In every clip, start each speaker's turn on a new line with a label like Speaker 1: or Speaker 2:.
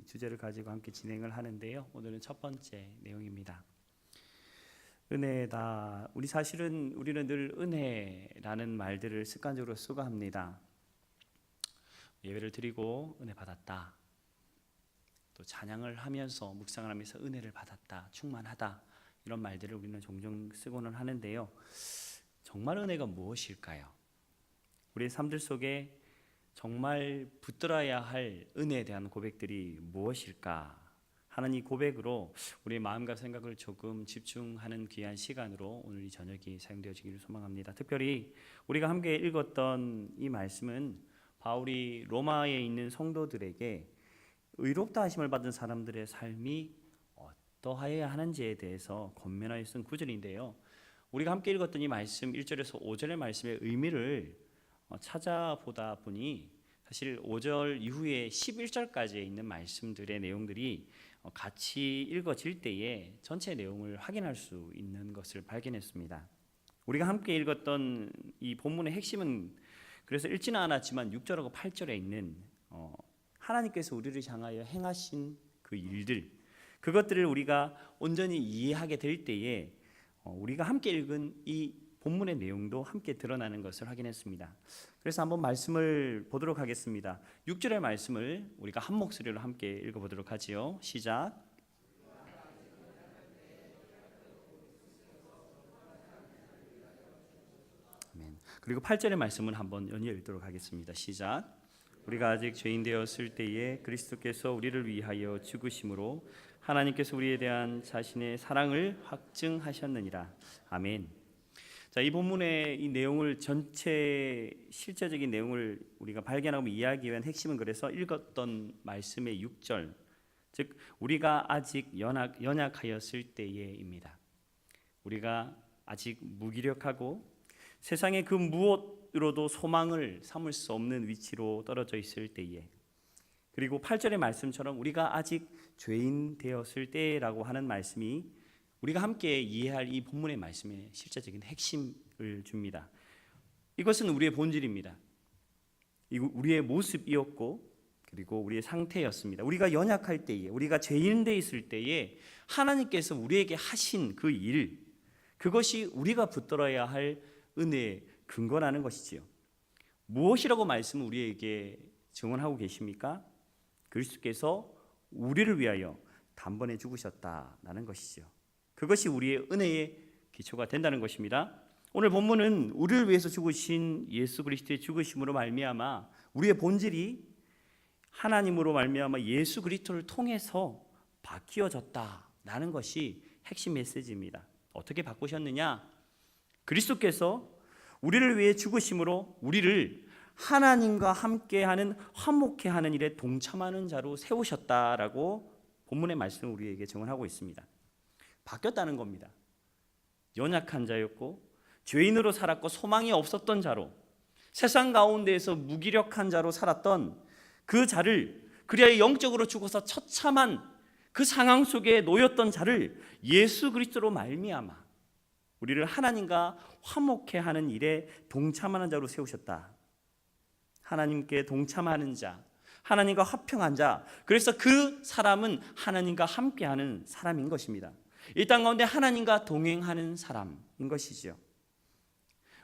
Speaker 1: 주제를 가지고 함께 진행을 하는데요. 오늘은 첫 번째 내용입니다. 은혜다. 우리는 늘 은혜라는 말들을 습관적으로 쓰고 합니다. 예배를 드리고 은혜 받았다. 또 찬양을 하면서 묵상을 하면서 은혜를 받았다, 충만하다, 이런 말들을 우리는 종종 쓰고는 하는데요. 정말 은혜가 무엇일까요? 우리의 삶들 속에 정말 붙들어야 할 은혜에 대한 고백들이 무엇일까 하는 이 고백으로 우리의 마음과 생각을 조금 집중하는 귀한 시간으로 오늘 이 저녁이 사용되어지기를 소망합니다. 특별히 우리가 함께 읽었던 이 말씀은 바울이 로마에 있는 성도들에게 의롭다 하심을 받은 사람들의 삶이 어떠하여야 하는지에 대해서 권면하여 쓴 구절인데요. 우리가 함께 읽었던 이 말씀 1절에서 5절의 말씀의 의미를 찾아보다 보니 사실 5절 이후에 11절까지에 있는 말씀들의 내용들이 같이 읽어질 때에 전체 내용을 확인할 수 있는 것을 발견했습니다. 우리가 함께 읽었던 이 본문의 핵심은 그래서 읽지는 않았지만 6절하고 8절에 있는 하나님께서 우리를 향하여 행하신 그 일들, 그것들을 우리가 온전히 이해하게 될 때에 우리가 함께 읽은 이 본문의 내용도 함께 드러나는 것을 확인했습니다. 그래서 한번 말씀을 보도록 하겠습니다. 6절의 말씀을 우리가 한 목소리로 함께 읽어보도록 하지요. 시작. 아멘. 그리고 8절의 말씀을 한번 연이어 읽도록 하겠습니다. 시작. 우리가 아직 죄인 되었을 때에 그리스도께서 우리를 위하여 죽으심으로 하나님께서 우리에 대한 자신의 사랑을 확증하셨느니라. 아멘. 자, 이 본문의 이 내용을 전체 실제적인 내용을 우리가 발견하고 이해하기 위한 핵심은 그래서 읽었던 말씀의 6절, 즉 우리가 아직 연약하였을 때에입니다. 우리가 아직 무기력하고 세상의 그 무엇으로도 소망을 삼을 수 없는 위치로 떨어져 있을 때에, 그리고 8절의 말씀처럼 우리가 아직 죄인 되었을 때라고 하는 말씀이 우리가 함께 이해할 이 본문의 말씀의 실제적인 핵심을 줍니다. 이것은 우리의 본질입니다. 우리의 모습이었고 그리고 우리의 상태였습니다. 우리가 연약할 때에, 우리가 죄인 돼 있을 때에 하나님께서 우리에게 하신 그 일, 그것이 우리가 붙들어야 할 은혜의 근거라는 것이지요. 무엇이라고 말씀을 우리에게 증언하고 계십니까? 그리스도께서 우리를 위하여 단번에 죽으셨다라는 것이죠. 그것이 우리의 은혜의 기초가 된다는 것입니다. 오늘 본문은 우리를 위해서 죽으신 예수 그리스도의 죽으심으로 말미암아 우리의 본질이 하나님으로 말미암아 예수 그리스도를 통해서 바뀌어졌다라는 것이 핵심 메시지입니다. 어떻게 바꾸셨느냐? 그리스도께서 우리를 위해 죽으심으로 우리를 하나님과 함께하는 화목해 하는 일에 동참하는 자로 세우셨다라고 본문의 말씀을 우리에게 증언하고 있습니다. 바뀌었다는 겁니다. 연약한 자였고 죄인으로 살았고 소망이 없었던 자로, 세상 가운데에서 무기력한 자로 살았던 그 자를, 그리하여 영적으로 죽어서 처참한 그 상황 속에 놓였던 자를 예수 그리스도로 말미암아 우리를 하나님과 화목해 하는 일에 동참하는 자로 세우셨다. 하나님께 동참하는 자, 하나님과 화평한 자, 그래서 그 사람은 하나님과 함께하는 사람인 것입니다. 이 땅 가운데 하나님과 동행하는 사람인 것이죠.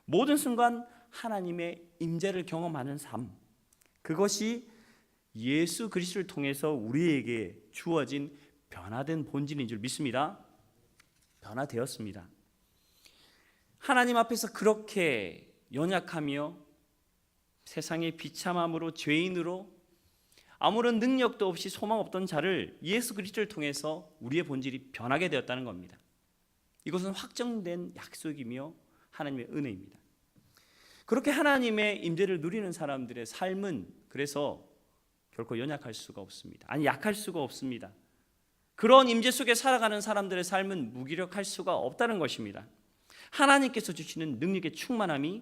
Speaker 1: 모든 순간 하나님의 임재를 경험하는 삶, 그것이 예수 그리스도를 통해서 우리에게 주어진 변화된 본질인 줄 믿습니다. 변화되었습니다. 하나님 앞에서 그렇게 연약하며 세상의 비참함으로 죄인으로 아무런 능력도 없이 소망 없던 자를 예수 그리스도를 통해서 우리의 본질이 변하게 되었다는 겁니다. 이것은 확정된 약속이며 하나님의 은혜입니다. 그렇게 하나님의 임재를 누리는 사람들의 삶은 그래서 결코 연약할 수가 없습니다. 아니, 약할 수가 없습니다. 그런 임재 속에 살아가는 사람들의 삶은 무기력할 수가 없다는 것입니다. 하나님께서 주시는 능력의 충만함이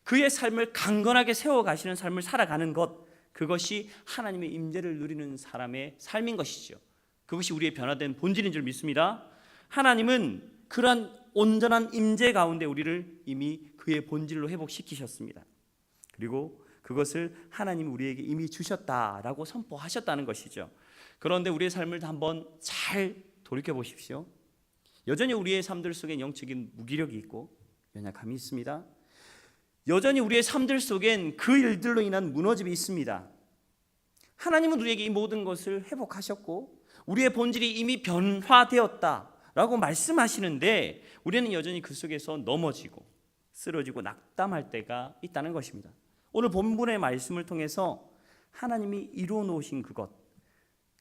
Speaker 1: 그의 삶을 강건하게 세워가시는 삶을 살아가는 것, 그것이 하나님의 임재를 누리는 사람의 삶인 것이죠. 그것이 우리의 변화된 본질인 줄 믿습니다. 하나님은 그러한 온전한 임재 가운데 우리를 이미 그의 본질로 회복시키셨습니다. 그리고 그것을 하나님이 우리에게 이미 주셨다라고 선포하셨다는 것이죠. 그런데 우리의 삶을 한번 잘 돌이켜 보십시오. 여전히 우리의 삶들 속에 영적인 무기력이 있고 연약함이 있습니다. 여전히 우리의 삶들 속엔 그 일들로 인한 무너짐이 있습니다. 하나님은 우리에게 이 모든 것을 회복하셨고 우리의 본질이 이미 변화되었다라고 말씀하시는데 우리는 여전히 그 속에서 넘어지고 쓰러지고 낙담할 때가 있다는 것입니다. 오늘 본문의 말씀을 통해서 하나님이 이루어 놓으신 그것,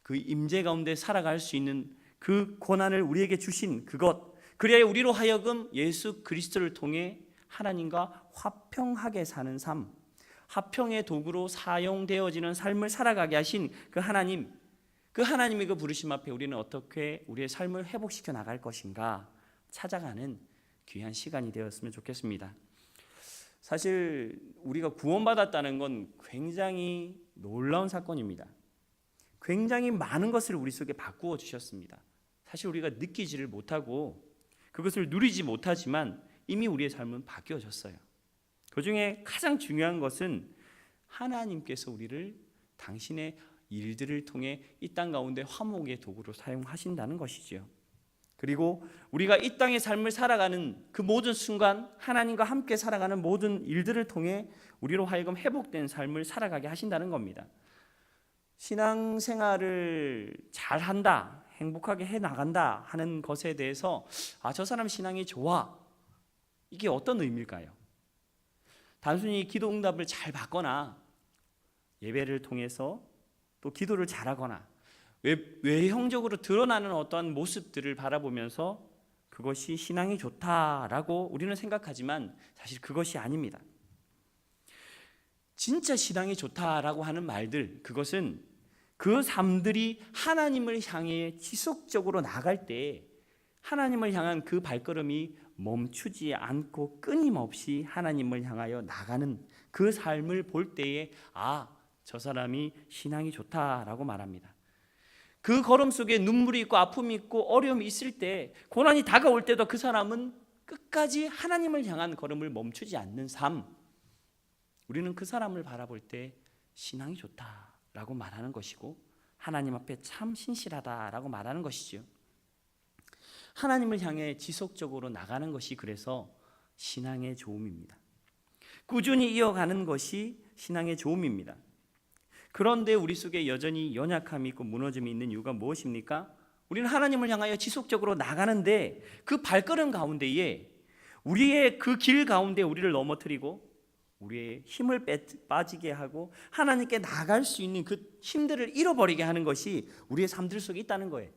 Speaker 1: 그 임재 가운데 살아갈 수 있는 그 고난을 우리에게 주신 그것, 그래야 우리로 하여금 예수 그리스도를 통해 하나님과 화평하게 사는 삶, 화평의 도구로 사용되어지는 삶을 살아가게 하신 그 하나님, 그 하나님의 그 부르심 앞에 우리는 어떻게 우리의 삶을 회복시켜 나갈 것인가 찾아가는 귀한 시간이 되었으면 좋겠습니다. 사실 우리가 구원받았다는 건 굉장히 놀라운 사건입니다. 굉장히 많은 것을 우리 속에 바꾸어 주셨습니다. 사실 우리가 느끼지를 못하고 그것을 누리지 못하지만 이미 우리의 삶은 바뀌어졌어요. 그중에 가장 중요한 것은 하나님께서 우리를 당신의 일들을 통해 이 땅 가운데 화목의 도구로 사용하신다는 것이죠. 그리고 우리가 이 땅의 삶을 살아가는 그 모든 순간 하나님과 함께 살아가는 모든 일들을 통해 우리로 하여금 회복된 삶을 살아가게 하신다는 겁니다. 신앙생활을 잘한다, 행복하게 해나간다 하는 것에 대해서 저 사람 신앙이 좋아, 이게 어떤 의미일까요? 단순히 기도 응답을 잘 받거나 예배를 통해서 또 기도를 잘하거나 외형적으로 드러나는 어떠한 모습들을 바라보면서 그것이 신앙이 좋다라고 우리는 생각하지만 사실 그것이 아닙니다. 진짜 신앙이 좋다라고 하는 말들, 그것은 그 삶들이 하나님을 향해 지속적으로 나갈 때 하나님을 향한 그 발걸음이 멈추지 않고 끊임없이 하나님을 향하여 나가는 그 삶을 볼 때에 저 사람이 신앙이 좋다라고 말합니다. 그 걸음 속에 눈물이 있고 아픔이 있고 어려움이 있을 때, 고난이 다가올 때도 그 사람은 끝까지 하나님을 향한 걸음을 멈추지 않는 삶, 우리는 그 사람을 바라볼 때 신앙이 좋다라고 말하는 것이고 하나님 앞에 참 신실하다라고 말하는 것이죠. 하나님을 향해 지속적으로 나가는 것이 그래서 신앙의 좋음입니다. 꾸준히 이어가는 것이 신앙의 좋음입니다. 그런데 우리 속에 여전히 연약함이 있고 무너짐이 있는 이유가 무엇입니까? 우리는 하나님을 향하여 지속적으로 나가는데 그 발걸음 가운데에 우리의 그 길 가운데 우리를 넘어뜨리고 우리의 힘을 빠지게 하고 하나님께 나갈 수 있는 그 힘들을 잃어버리게 하는 것이 우리의 삶들 속에 있다는 거예요.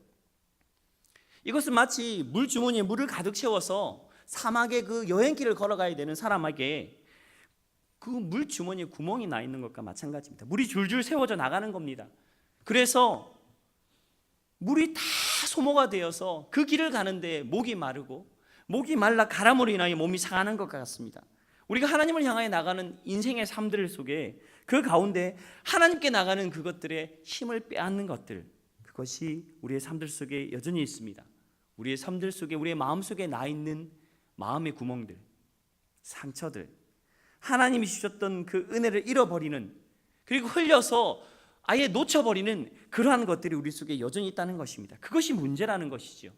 Speaker 1: 이것은 마치 물주머니에 물을 가득 채워서 사막의 그 여행길을 걸어가야 되는 사람에게 그 물주머니에 구멍이 나 있는 것과 마찬가지입니다. 물이 줄줄 세워져 나가는 겁니다. 그래서 물이 다 소모가 되어서 그 길을 가는데 목이 마르고 목이 말라 가람으로 인하여 몸이 상하는 것 같습니다. 우리가 하나님을 향하여 나가는 인생의 삶들 속에 그 가운데 하나님께 나가는 그것들의 힘을 빼앗는 것들, 그것이 우리의 삶들 속에 여전히 있습니다. 우리의 삶들 속에, 우리의 마음 속에 나 있는 마음의 구멍들, 상처들, 하나님이 주셨던 그 은혜를 잃어버리는, 그리고 흘려서 아예 놓쳐버리는 그러한 것들이 우리 속에 여전히 있다는 것입니다. 그것이 문제라는 것이죠.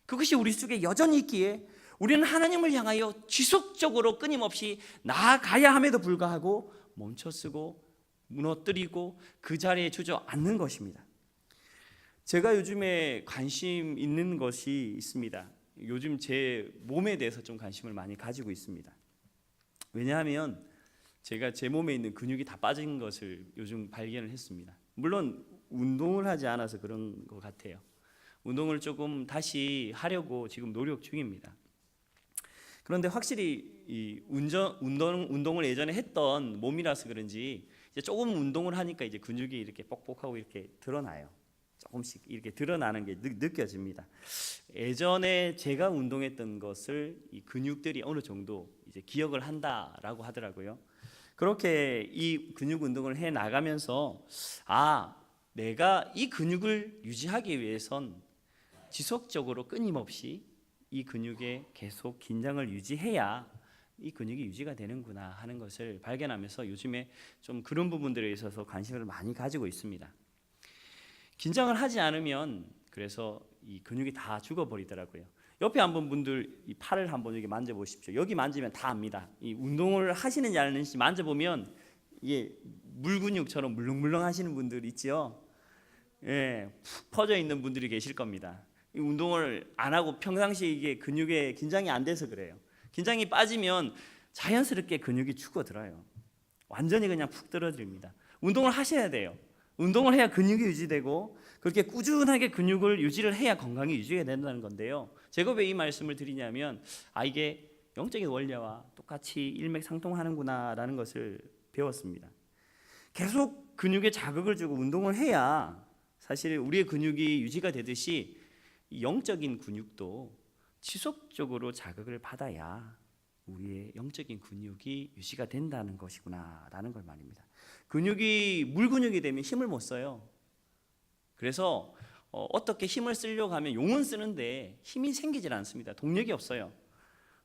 Speaker 1: 그것이 우리 속에 여전히 있기에 우리는 하나님을 향하여 지속적으로 끊임없이 나아가야 함에도 불구하고 멈춰서고 무너뜨리고 그 자리에 주저앉는 것입니다. 제가 요즘에 관심 있는 것이 있습니다. 요즘 제 몸에 대해서 좀 관심을 많이 가지고 있습니다. 왜냐하면 제가 제 몸에 있는 근육이 다 빠진 것을 요즘 발견을 했습니다. 물론 운동을 하지 않아서 그런 것 같아요. 운동을 조금 다시 하려고 지금 노력 중입니다. 그런데 확실히 이 운동을 예전에 했던 몸이라서 그런지 이제 조금 운동을 하니까 이제 근육이 이렇게 뻑뻑하고 이렇게 드러나요. 조금씩 이렇게 드러나는 게 느껴집니다. 예전에 제가 운동했던 것을 이 근육들이 어느 정도 이제 기억을 한다라고 하더라고요. 그렇게 이 근육 운동을 해 나가면서 내가 이 근육을 유지하기 위해선 지속적으로 끊임없이 이 근육에 계속 긴장을 유지해야 이 근육이 유지가 되는구나 하는 것을 발견하면서 요즘에 좀 그런 부분들에 있어서 관심을 많이 가지고 있습니다. 긴장을 하지 않으면 그래서 이 근육이 다 죽어버리더라고요. 옆에 한번 분들 이 팔을 한번 여기 만져보십시오. 여기 만지면 다 압니다. 이 운동을 하시는지 안 하는지 만져보면 이게 물근육처럼 물렁물렁 하시는 분들 있죠. 예, 푹 퍼져 있는 분들이 계실 겁니다. 이 운동을 안 하고 평상시에 이게 근육에 긴장이 안 돼서 그래요. 긴장이 빠지면 자연스럽게 근육이 죽어들어요. 완전히 그냥 푹 떨어집니다. 운동을 하셔야 돼요. 운동을 해야 근육이 유지되고 그렇게 꾸준하게 근육을 유지를 해야 건강이 유지가 된다는 건데요. 제가 왜 이 말씀을 드리냐면 이게 영적인 원리와 똑같이 일맥상통하는구나라는 것을 배웠습니다. 계속 근육에 자극을 주고 운동을 해야 사실 우리의 근육이 유지가 되듯이 영적인 근육도 지속적으로 자극을 받아야 우리의 영적인 근육이 유지가 된다는 것이구나라는 걸 말입니다. 근육이 물근육이 되면 힘을 못 써요. 그래서 어떻게 힘을 쓰려고 하면 용은 쓰는데 힘이 생기질 않습니다. 동력이 없어요.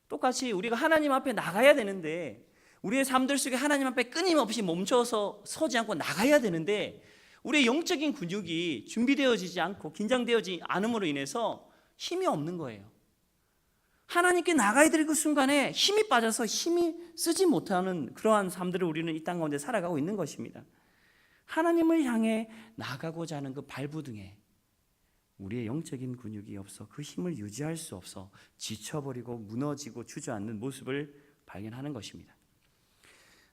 Speaker 1: 똑같이 우리가 하나님 앞에 나가야 되는데 우리의 삶들 속에 하나님 앞에 끊임없이 멈춰서 서지 않고 나가야 되는데 우리의 영적인 근육이 준비되어지지 않고 긴장되어지지 않음으로 인해서 힘이 없는 거예요. 하나님께 나가야 될 그 순간에 힘이 빠져서 힘이 쓰지 못하는 그러한 삶들을 우리는 이 땅 가운데 살아가고 있는 것입니다. 하나님을 향해 나가고자 하는 그 발부둥에 우리의 영적인 근육이 없어 그 힘을 유지할 수 없어 지쳐버리고 무너지고 주저앉는 모습을 발견하는 것입니다.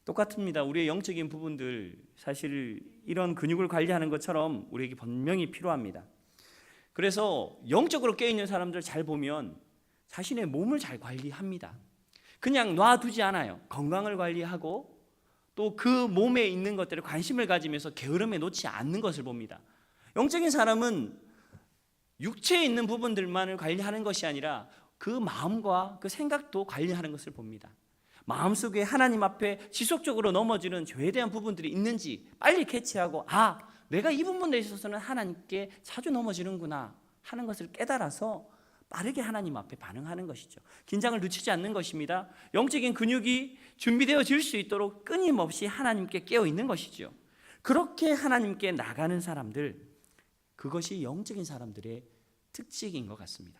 Speaker 1: 똑같습니다. 우리의 영적인 부분들 사실 이런 근육을 관리하는 것처럼 우리에게 분명히 필요합니다. 그래서 영적으로 깨어있는 사람들 잘 보면 자신의 몸을 잘 관리합니다. 그냥 놔두지 않아요. 건강을 관리하고 또 그 몸에 있는 것들에 관심을 가지면서 게으름에 놓지 않는 것을 봅니다. 영적인 사람은 육체에 있는 부분들만을 관리하는 것이 아니라 그 마음과 그 생각도 관리하는 것을 봅니다. 마음속에 하나님 앞에 지속적으로 넘어지는 죄에 대한 부분들이 있는지 빨리 캐치하고 내가 이 부분에 있어서는 하나님께 자주 넘어지는구나 하는 것을 깨달아서 빠르게 하나님 앞에 반응하는 것이죠. 긴장을 늦추지 않는 것입니다. 영적인 근육이 준비되어질 수 있도록 끊임없이 하나님께 깨어있는 것이죠. 그렇게 하나님께 나가는 사람들, 그것이 영적인 사람들의 특징인 것 같습니다.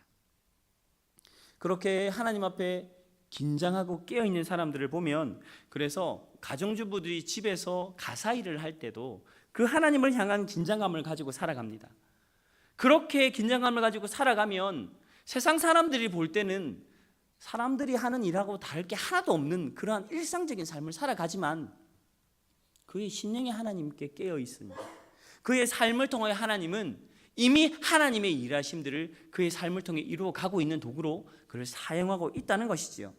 Speaker 1: 그렇게 하나님 앞에 긴장하고 깨어있는 사람들을 보면 그래서 가정주부들이 집에서 가사일을 할 때도 그 하나님을 향한 긴장감을 가지고 살아갑니다. 그렇게 긴장감을 가지고 살아가면 세상 사람들이 볼 때는 사람들이 하는 일하고 다를 게 하나도 없는 그러한 일상적인 삶을 살아가지만 그의 심령이 하나님께 깨어 있습니다. 그의 삶을 통해 하나님은 이미 하나님의 일하심들을 그의 삶을 통해 이루어 가고 있는 도구로 그를 사용하고 있다는 것이지요.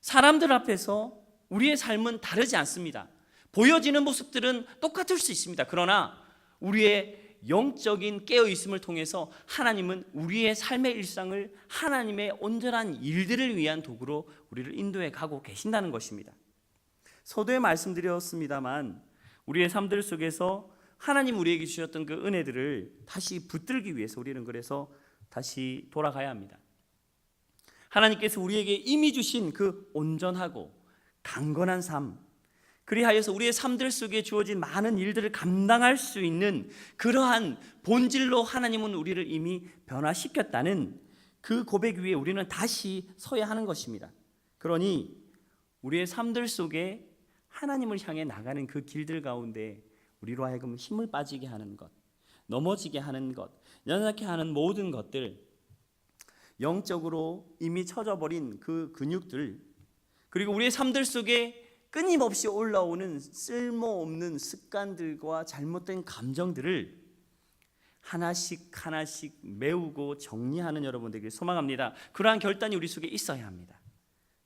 Speaker 1: 사람들 앞에서 우리의 삶은 다르지 않습니다. 보여지는 모습들은 똑같을 수 있습니다. 그러나 우리의 영적인 깨어있음을 통해서 하나님은 우리의 삶의 일상을 하나님의 온전한 일들을 위한 도구로 우리를 인도해 가고 계신다는 것입니다. 서두에 말씀드렸습니다만 우리의 삶들 속에서 하나님 우리에게 주셨던 그 은혜들을 다시 붙들기 위해서 우리는 그래서 다시 돌아가야 합니다. 하나님께서 우리에게 이미 주신 그 온전하고 강건한 삶, 그리하여서 우리의 삶들 속에 주어진 많은 일들을 감당할 수 있는 그러한 본질로 하나님은 우리를 이미 변화시켰다는 그 고백 위에 우리는 다시 서야 하는 것입니다. 그러니 우리의 삶들 속에 하나님을 향해 나가는 그 길들 가운데 우리로 하여금 힘을 빠지게 하는 것, 넘어지게 하는 것, 연약해 하는 모든 것들, 영적으로 이미 처져버린 그 근육들, 그리고 우리의 삶들 속에 끊임없이 올라오는 쓸모없는 습관들과 잘못된 감정들을 하나씩 하나씩 메우고 정리하는 여러분들에게 소망합니다. 그러한 결단이 우리 속에 있어야 합니다.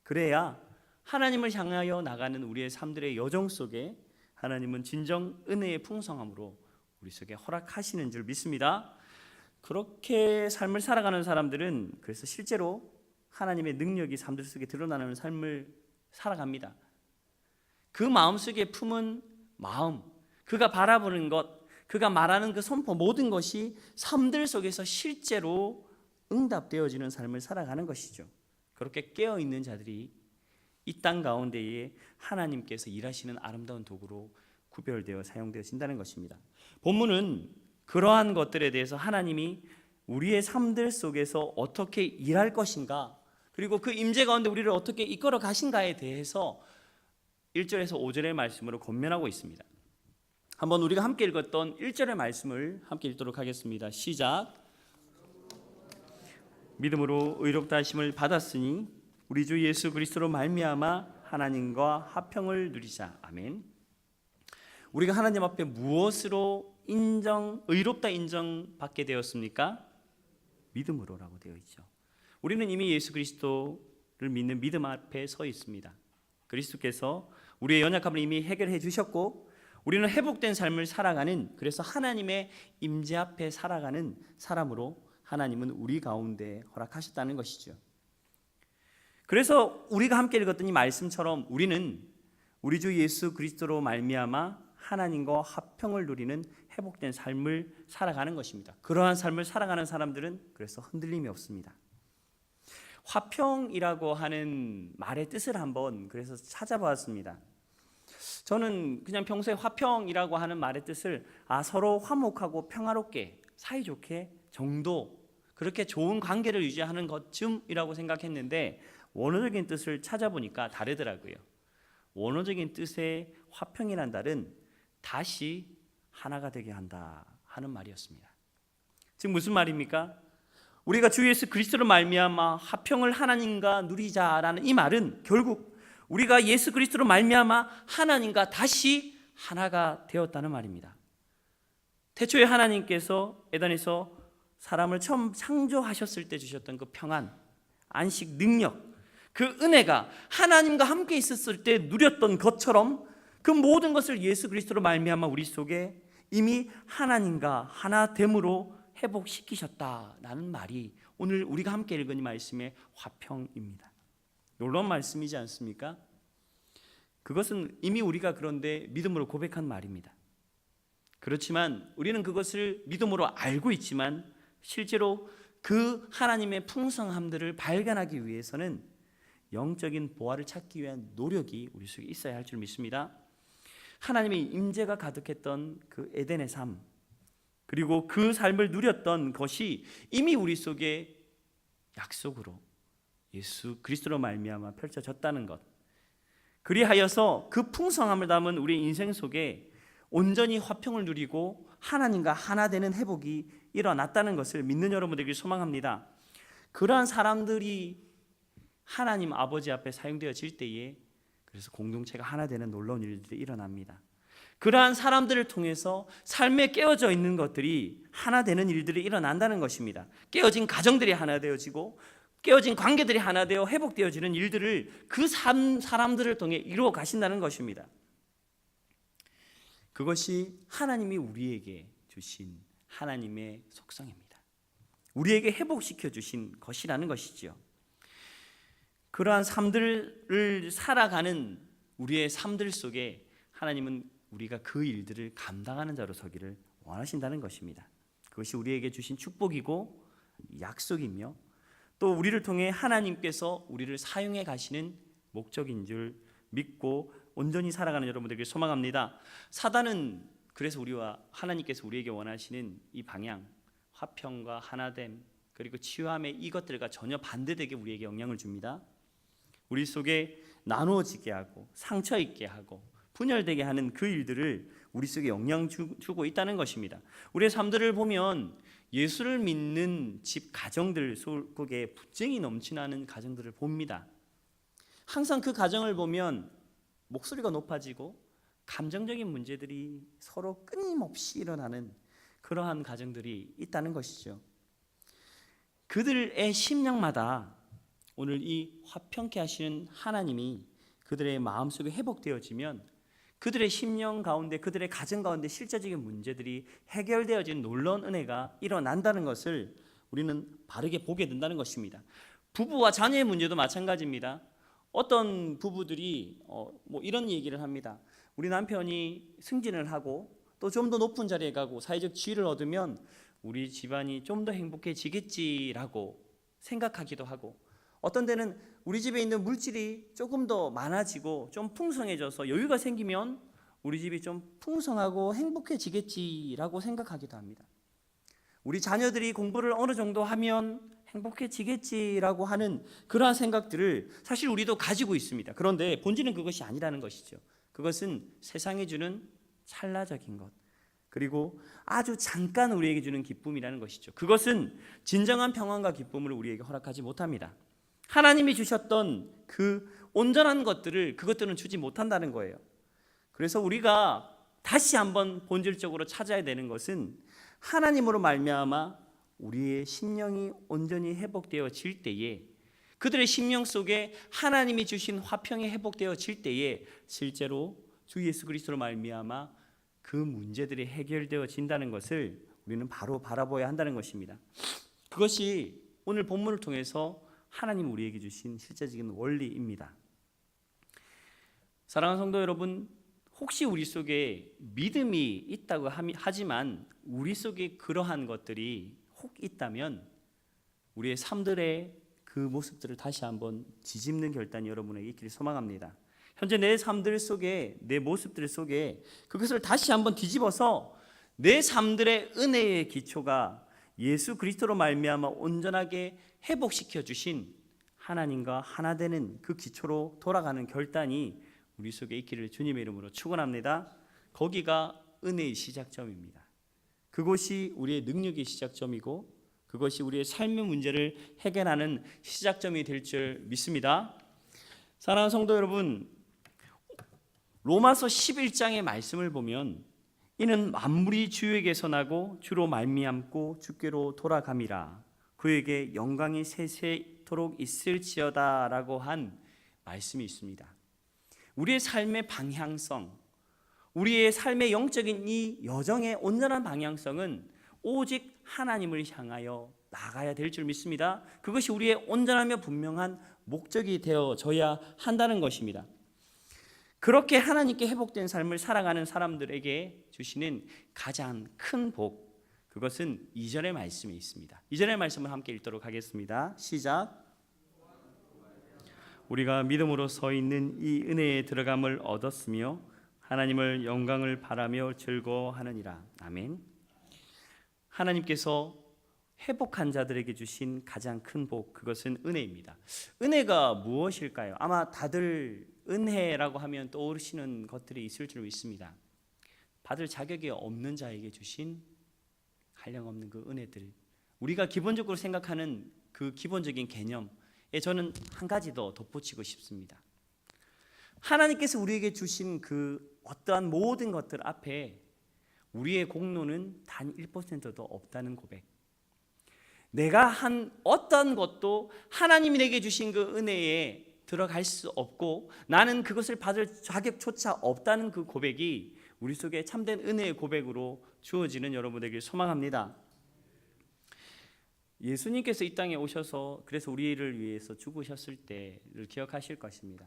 Speaker 1: 그래야 하나님을 향하여 나가는 우리의 삶들의 여정 속에 하나님은 진정 은혜의 풍성함으로 우리 속에 허락하시는 줄 믿습니다. 그렇게 삶을 살아가는 사람들은 그래서 실제로 하나님의 능력이 삶들 속에 드러나는 삶을 살아갑니다. 그 마음속에 품은 마음, 그가 바라보는 것, 그가 말하는 그 선포 모든 것이 삶들 속에서 실제로 응답되어지는 삶을 살아가는 것이죠. 그렇게 깨어있는 자들이 이 땅 가운데에 하나님께서 일하시는 아름다운 도구로 구별되어 사용되어진다는 것입니다. 본문은 그러한 것들에 대해서 하나님이 우리의 삶들 속에서 어떻게 일할 것인가, 그리고 그 임재 가운데 우리를 어떻게 이끌어 가신가에 대해서 1절에서 5절의 말씀으로 권면하고 있습니다. 한번 우리가 함께 읽었던 1절의 말씀을 함께 읽도록 하겠습니다. 시작. 믿음으로 의롭다 하심을 받았으니 우리 주 예수 그리스도로 말미암아 하나님과 화평을 누리자. 아멘. 우리가 하나님 앞에 무엇으로 의롭다 인정받게 되었습니까? 믿음으로라고 되어 있죠. 우리는 이미 예수 그리스도를 믿는 믿음 앞에 서 있습니다. 그리스도께서 우리의 연약함을 이미 해결해 주셨고, 우리는 회복된 삶을 살아가는, 그래서 하나님의 임재 앞에 살아가는 사람으로 하나님은 우리 가운데 허락하셨다는 것이죠. 그래서 우리가 함께 읽었던 이 말씀처럼 우리는 우리 주 예수 그리스도로 말미암아 하나님과 화평을 누리는 회복된 삶을 살아가는 것입니다. 그러한 삶을 살아가는 사람들은 그래서 흔들림이 없습니다. 화평이라고 하는 말의 뜻을 한번 그래서 찾아보았습니다. 저는 그냥 평소에 화평이라고 하는 말의 뜻을 서로 화목하고 평화롭게 사이좋게 정도, 그렇게 좋은 관계를 유지하는 것쯤이라고 생각했는데 원어적인 뜻을 찾아보니까 다르더라고요. 원어적인 뜻의 화평이란 말은 다시 하나가 되게 한다 하는 말이었습니다. 즉 무슨 말입니까? 우리가 주 예수 그리스도로 말미암아 화평을 하나님과 누리자라는 이 말은 결국 우리가 예수 그리스도로 말미암아 하나님과 다시 하나가 되었다는 말입니다. 태초에 하나님께서 에덴에서 사람을 처음 창조하셨을 때 주셨던 그 평안, 안식, 능력, 그 은혜가 하나님과 함께 있었을 때 누렸던 것처럼 그 모든 것을 예수 그리스도로 말미암아 우리 속에 이미 하나님과 하나됨으로 회복시키셨다라는 말이 오늘 우리가 함께 읽은 이 말씀의 화평입니다. 놀라운 말씀이지 않습니까? 그것은 이미 우리가 그런데 믿음으로 고백한 말입니다. 그렇지만 우리는 그것을 믿음으로 알고 있지만 실제로 그 하나님의 풍성함들을 발견하기 위해서는 영적인 보화를 찾기 위한 노력이 우리 속에 있어야 할 줄 믿습니다. 하나님의 임재가 가득했던 그 에덴의 삶, 그리고 그 삶을 누렸던 것이 이미 우리 속에 약속으로 예수 그리스도로 말미암아 펼쳐졌다는 것, 그리하여서 그 풍성함을 담은 우리 인생 속에 온전히 화평을 누리고 하나님과 하나 되는 회복이 일어났다는 것을 믿는 여러분들에게 소망합니다. 그러한 사람들이 하나님 아버지 앞에 사용되어질 때에 그래서 공동체가 하나 되는 놀라운 일들이 일어납니다. 그러한 사람들을 통해서 삶에 깨어져 있는 것들이 하나 되는 일들이 일어난다는 것입니다. 깨어진 가정들이 하나 되어지고 깨어진 관계들이 하나 되어 회복되어지는 일들을 그 사람들을 통해 이루어 가신다는 것입니다. 그것이 하나님이 우리에게 주신 하나님의 속성입니다. 우리에게 회복시켜 주신 것이라는 것이죠. 그러한 삶들을 살아가는 우리의 삶들 속에 하나님은 우리가 그 일들을 감당하는 자로 서기를 원하신다는 것입니다. 그것이 우리에게 주신 축복이고 약속이며 또 우리를 통해 하나님께서 우리를 사용해 가시는 목적인 줄 믿고 온전히 살아가는 여러분들에게 소망합니다. 사단은 그래서 우리와 하나님께서 우리에게 원하시는 이 방향, 화평과 하나됨 그리고 치유함의 이것들과 전혀 반대되게 우리에게 영향을 줍니다. 우리 속에 나누어지게 하고 상처 있게 하고 분열되게 하는 그 일들을 우리 속에 영향 주고 있다는 것입니다. 우리의 삶들을 보면 예수를 믿는 집 가정들 속에 분쟁이 넘치는 가정들을 봅니다. 항상 그 가정을 보면 목소리가 높아지고 감정적인 문제들이 서로 끊임없이 일어나는 그러한 가정들이 있다는 것이죠. 그들의 심령마다 오늘 이 화평케 하시는 하나님이 그들의 마음속에 회복되어지면 그들의 심령 가운데 그들의 가정 가운데 실제적인 문제들이 해결되어진 놀라운 은혜가 일어난다는 것을 우리는 바르게 보게 된다는 것입니다. 부부와 자녀의 문제도 마찬가지입니다. 어떤 부부들이 이런 얘기를 합니다. 우리 남편이 승진을 하고 또 좀 더 높은 자리에 가고 사회적 지위를 얻으면 우리 집안이 좀 더 행복해지겠지라고 생각하기도 하고, 어떤 데는 우리 집에 있는 물질이 조금 더 많아지고 좀 풍성해져서 여유가 생기면 우리 집이 좀 풍성하고 행복해지겠지라고 생각하기도 합니다. 우리 자녀들이 공부를 어느 정도 하면 행복해지겠지라고 하는 그러한 생각들을 사실 우리도 가지고 있습니다. 그런데 본질은 그것이 아니라는 것이죠. 그것은 세상에 주는 찰나적인 것, 그리고 아주 잠깐 우리에게 주는 기쁨이라는 것이죠. 그것은 진정한 평안과 기쁨을 우리에게 허락하지 못합니다. 하나님이 주셨던 그 온전한 것들을 그것들은 주지 못한다는 거예요. 그래서 우리가 다시 한번 본질적으로 찾아야 되는 것은 하나님으로 말미암아 우리의 심령이 온전히 회복되어질 때에, 그들의 심령 속에 하나님이 주신 화평이 회복되어질 때에 실제로 주 예수 그리스도로 말미암아 그 문제들이 해결되어진다는 것을 우리는 바로 바라봐야 한다는 것입니다. 그것이 오늘 본문을 통해서 하나님 우리에게 주신 실제적인 원리입니다. 사랑하는 성도 여러분, 혹시 우리 속에 믿음이 있다고 하지만 우리 속에 그러한 것들이 혹 있다면 우리의 삶들의 그 모습들을 다시 한번 뒤집는 결단이 여러분에게 있기를 소망합니다. 현재 내 삶들 속에, 내 모습들 속에 그것을 다시 한번 뒤집어서 내 삶들의 은혜의 기초가 예수 그리스도로 말미암아 온전하게 회복시켜 주신 하나님과 하나 되는 그 기초로 돌아가는 결단이 우리 속에 있기를 주님의 이름으로 축원합니다. 거기가 은혜의 시작점입니다. 그것이 우리의 능력의 시작점이고 그것이 우리의 삶의 문제를 해결하는 시작점이 될 줄 믿습니다. 사랑하는 성도 여러분, 로마서 11장의 말씀을 보면 이는 만물이 주에게서 나고 주로 말미암고 주께로 돌아감이라 그에게 영광이 세세토록 있을지어다 라고 한 말씀이 있습니다. 우리의 삶의 방향성, 우리의 삶의 영적인 이 여정의 온전한 방향성은 오직 하나님을 향하여 나가야 될 줄 믿습니다. 그것이 우리의 온전하며 분명한 목적이 되어져야 한다는 것입니다. 그렇게 하나님께 회복된 삶을 살아가는 사람들에게 주시는 가장 큰 복, 그것은 2절의 말씀에 있습니다. 2절의 말씀을 함께 읽도록 하겠습니다. 시작. 우리가 믿음으로 서 있는 이 은혜에 들어감을 얻었으며 하나님을 영광을 바라며 즐거워하느니라. 아멘. 하나님께서 회복한 자들에게 주신 가장 큰 복, 그것은 은혜입니다. 은혜가 무엇일까요? 아마 다들 은혜라고 하면 떠오르시는 것들이 있을 줄 믿습니다. 받을 자격이 없는 자에게 주신 한량없는 그 은혜들, 우리가 기본적으로 생각하는 그 기본적인 개념에 저는 한 가지 더 덧붙이고 싶습니다. 하나님께서 우리에게 주신 그 어떠한 모든 것들 앞에 우리의 공로는 단 1%도 없다는 고백. 내가 한 어떤 것도 하나님이 내게 주신 그 은혜에 들어갈 수 없고 나는 그것을 받을 자격조차 없다는 그 고백이 우리 속에 참된 은혜의 고백으로 주어지는 여러분 되길 소망합니다. 예수님께서 이 땅에 오셔서 그래서 우리를 위해서 죽으셨을 때를 기억하실 것입니다.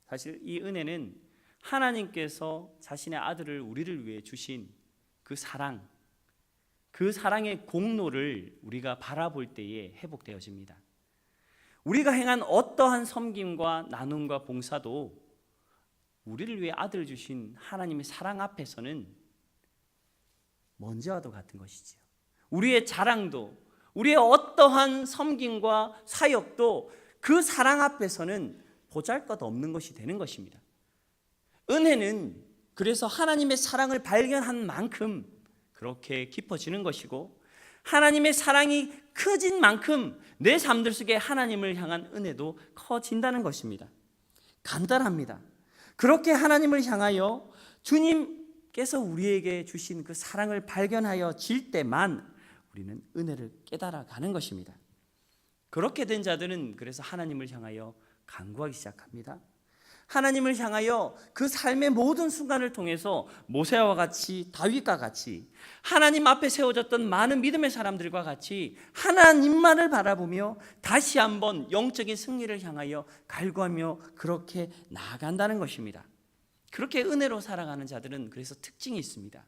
Speaker 1: 사실 이 은혜는 하나님께서 자신의 아들을 우리를 위해 주신 그 사랑, 그 사랑의 공로를 우리가 바라볼 때에 회복되어집니다. 우리가 행한 어떠한 섬김과 나눔과 봉사도 우리를 위해 아들 주신 하나님의 사랑 앞에서는 먼지와도 같은 것이지요. 우리의 자랑도, 우리의 어떠한 섬김과 사역도 그 사랑 앞에서는 보잘것없는 것이 되는 것입니다. 은혜는 그래서 하나님의 사랑을 발견한 만큼 그렇게 깊어지는 것이고 하나님의 사랑이 커진 만큼 내 삶들 속에 하나님을 향한 은혜도 커진다는 것입니다. 간단합니다. 그렇게 하나님을 향하여 주님께서 우리에게 주신 그 사랑을 발견하여 질 때만 우리는 은혜를 깨달아가는 것입니다. 그렇게 된 자들은 그래서 하나님을 향하여 간구하기 시작합니다. 하나님을 향하여 그 삶의 모든 순간을 통해서 모세와 같이, 다윗과 같이, 하나님 앞에 세워졌던 많은 믿음의 사람들과 같이 하나님만을 바라보며 다시 한번 영적인 승리를 향하여 갈구하며 그렇게 나아간다는 것입니다. 그렇게 은혜로 살아가는 자들은 그래서 특징이 있습니다.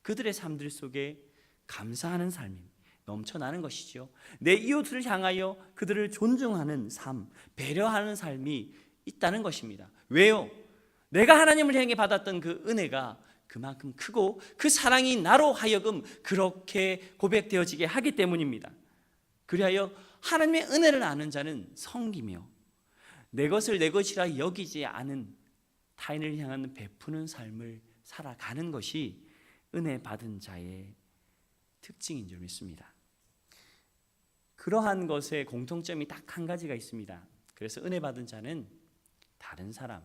Speaker 1: 그들의 삶들 속에 감사하는 삶입니다. 넘쳐나는 것이죠. 내 이웃을 향하여 그들을 존중하는 삶, 배려하는 삶이 있다는 것입니다. 왜요? 내가 하나님을 향해 받았던 그 은혜가 그만큼 크고 그 사랑이 나로 하여금 그렇게 고백되어지게 하기 때문입니다. 그리하여 하나님의 은혜를 아는 자는 섬기며 내 것을 내 것이라 여기지 않은 타인을 향한 베푸는 삶을 살아가는 것이 은혜 받은 자의 특징인 줄 믿습니다. 그러한 것의 공통점이 딱 한 가지가 있습니다. 그래서 은혜 받은 자는 다른 사람,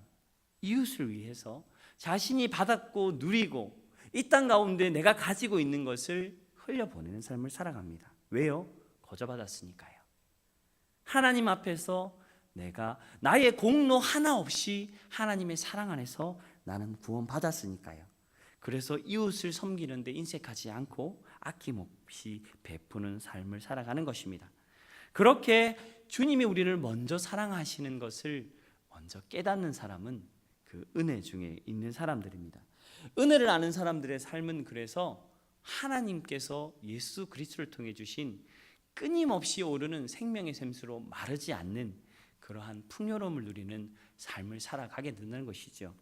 Speaker 1: 이웃을 위해서 자신이 받았고 누리고 이 땅 가운데 내가 가지고 있는 것을 흘려보내는 삶을 살아갑니다. 왜요? 거저받았으니까요. 하나님 앞에서 내가 나의 공로 하나 없이 하나님의 사랑 안에서 나는 구원받았으니까요. 그래서 이웃을 섬기는데 인색하지 않고 아낌없이 베푸는 삶을 살아가는 것입니다. 그렇게 주님이 우리를 먼저 사랑하시는 것을 먼저 깨닫는 사람은 그 은혜 중에 있는 사람들입니다. 은혜를 아는 사람들의 삶은 그래서 하나님께서 예수 그리스도를 통해 주신 끊임없이 오르는 생명의 샘수로 마르지 않는 그러한 풍요로움을 누리는 삶을 살아가게 된다는 것이죠.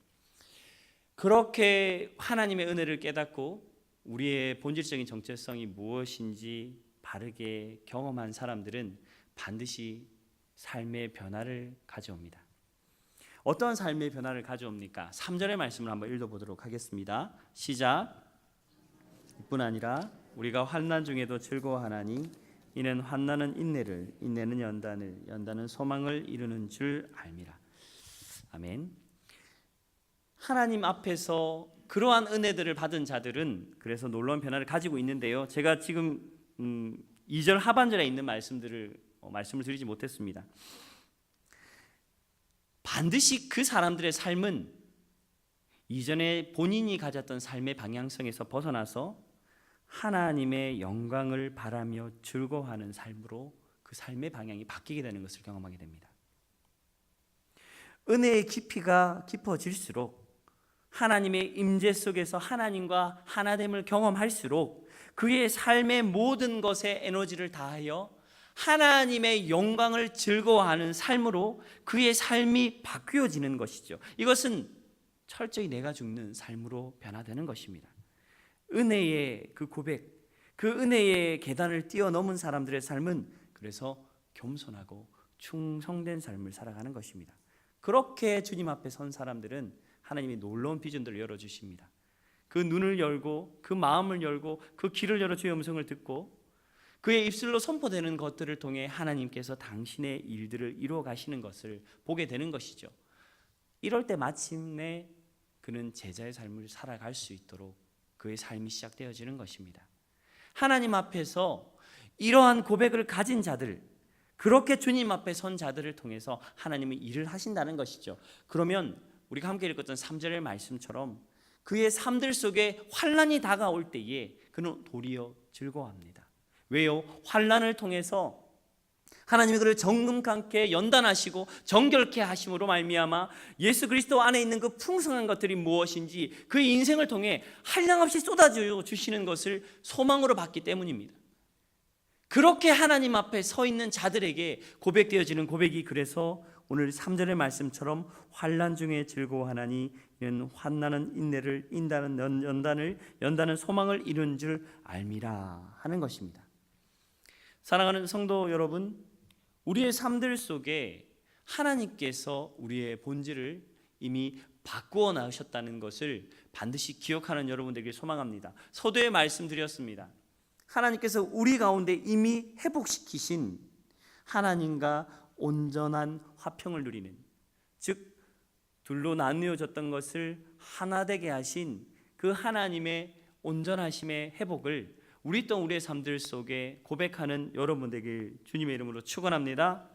Speaker 1: 그렇게 하나님의 은혜를 깨닫고 우리의 본질적인 정체성이 무엇인지 바르게 경험한 사람들은 반드시 삶의 변화를 가져옵니다. 어떤 삶의 변화를 가져옵니까? 3절의 말씀을 한번 읽어보도록 하겠습니다. 시작. 이뿐 아니라 우리가 환난 중에도 즐거워하나니 이는 환난은 인내를, 인내는 연단을, 연단은 소망을 이루는 줄 알미라. 아멘. 하나님 앞에서 그러한 은혜들을 받은 자들은 그래서 놀라운 변화를 가지고 있는데요. 제가 지금 2절 하반절에 있는 말씀을 드리지 못했습니다. 반드시 그 사람들의 삶은 이전에 본인이 가졌던 삶의 방향성에서 벗어나서 하나님의 영광을 바라며 즐거워하는 삶으로 그 삶의 방향이 바뀌게 되는 것을 경험하게 됩니다. 은혜의 깊이가 깊어질수록 하나님의 임재 속에서 하나님과 하나됨을 경험할수록 그의 삶의 모든 것에 에너지를 다하여 하나님의 영광을 즐거워하는 삶으로 그의 삶이 바뀌어지는 것이죠. 이것은 철저히 내가 죽는 삶으로 변화되는 것입니다. 은혜의 그 고백, 그 은혜의 계단을 뛰어넘은 사람들의 삶은 그래서 겸손하고 충성된 삶을 살아가는 것입니다. 그렇게 주님 앞에 선 사람들은 하나님이 놀라운 비전들을 열어주십니다. 그 눈을 열고 그 마음을 열고 그 귀를 열어 주의 음성을 듣고 그의 입술로 선포되는 것들을 통해 하나님께서 당신의 일들을 이루어 가시는 것을 보게 되는 것이죠. 이럴 때 마침내 그는 제자의 삶을 살아갈 수 있도록 그의 삶이 시작되어지는 것입니다. 하나님 앞에서 이러한 고백을 가진 자들, 그렇게 주님 앞에 선 자들을 통해서 하나님이 일을 하신다는 것이죠. 그러면 우리가 함께 읽었던 3절의 말씀처럼 그의 삶들 속에 환난이 다가올 때에 그는 도리어 즐거워합니다. 왜요? 환난을 통해서 하나님이 그를 정금같게 연단하시고 정결케 하심으로 말미암아 예수 그리스도 안에 있는 그 풍성한 것들이 무엇인지 그 인생을 통해 한량없이 쏟아져 주시는 것을 소망으로 받기 때문입니다. 그렇게 하나님 앞에 서 있는 자들에게 고백되어지는 고백이 그래서 오늘 3절의 말씀처럼 환난 중에 즐거워하나니 이는 환난은 인내를, 인내는 연단을, 연단은 소망을 이룬 줄 알미라 하는 것입니다. 사랑하는 성도 여러분, 우리의 삶들 속에 하나님께서 우리의 본질을 이미 바꾸어 나으셨다는 것을 반드시 기억하는 여러분들에게 소망합니다. 서두에 말씀드렸습니다. 하나님께서 우리 가운데 이미 회복시키신 하나님과 온전한 화평을 누리는, 즉 둘로 나누어졌던 것을 하나 되게 하신 그 하나님의 온전하심의 회복을 우리 또한 우리의 삶들 속에 고백하는 여러분들에게 주님의 이름으로 축원합니다.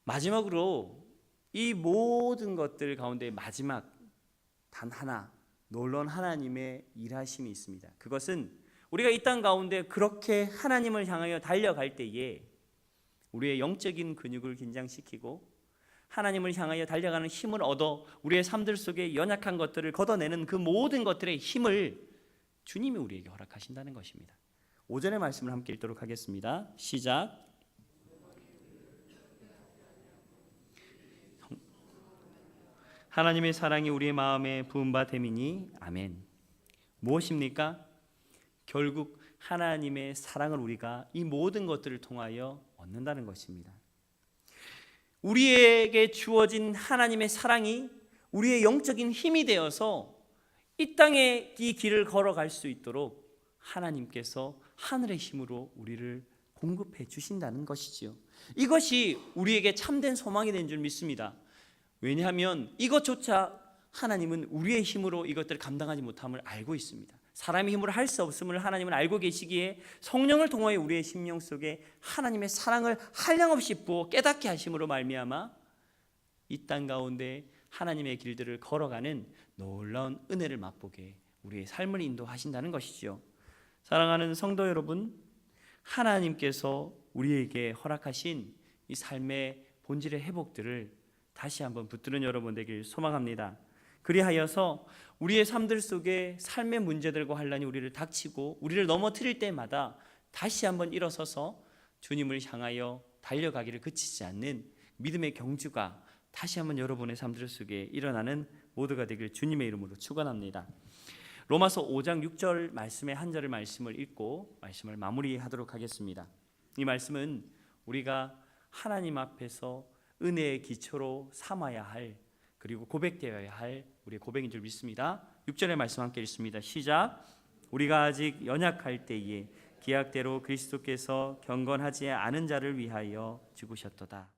Speaker 1: 마지막으로 이 모든 것들 가운데 마지막 단 하나, 놀라운 하나님의 일하심이 있습니다. 그것은 우리가 이 땅 가운데 그렇게 하나님을 향하여 달려갈 때에 우리의 영적인 근육을 긴장시키고 하나님을 향하여 달려가는 힘을 얻어 우리의 삶들 속에 연약한 것들을 걷어내는 그 모든 것들의 힘을 주님이 우리에게 허락하신다는 것입니다. 5절의 말씀을 함께 읽도록 하겠습니다. 시작. 하나님의 사랑이 우리의 마음에 부은 바 됨이니 아멘. 무엇입니까? 결국 하나님의 사랑을 우리가 이 모든 것들을 통하여 얻는다는 것입니다. 우리에게 주어진 하나님의 사랑이 우리의 영적인 힘이 되어서 이 땅에 이 길을 걸어갈 수 있도록 하나님께서 하늘의 힘으로 우리를 공급해 주신다는 것이지요. 이것이 우리에게 참된 소망이 된 줄 믿습니다. 왜냐하면 이것조차 하나님은 우리의 힘으로 이것들을 감당하지 못함을 알고 있습니다. 사람의 힘으로 할 수 없음을 하나님은 알고 계시기에 성령을 통하여 우리의 심령 속에 하나님의 사랑을 한량없이 부어 깨닫게 하심으로 말미암아 이 땅 가운데 하나님의 길들을 걸어가는 놀라운 은혜를 맛보게 우리의 삶을 인도하신다는 것이죠. 사랑하는 성도 여러분, 하나님께서 우리에게 허락하신 이 삶의 본질의 회복들을 다시 한번 붙드는 여러분 되길 소망합니다. 그리하여서 우리의 삶들 속에 삶의 문제들과 환란이 우리를 닥치고 우리를 넘어뜨릴 때마다 다시 한번 일어서서 주님을 향하여 달려가기를 그치지 않는 믿음의 경주가 다시 한번 여러분의 삶들 속에 일어나는 모두가 되길 주님의 이름으로 축원합니다. 로마서 5장 6절 말씀의 한 절의 말씀을 읽고 말씀을 마무리하도록 하겠습니다. 이 말씀은 우리가 하나님 앞에서 은혜의 기초로 삼아야 할, 그리고 고백되어야 할 우리의 고백인 줄 믿습니다. 6절의 말씀 함께 읽습니다. 시작. 우리가 아직 연약할 때에 기약대로 그리스도께서 경건하지 않은 자를 위하여 죽으셨도다.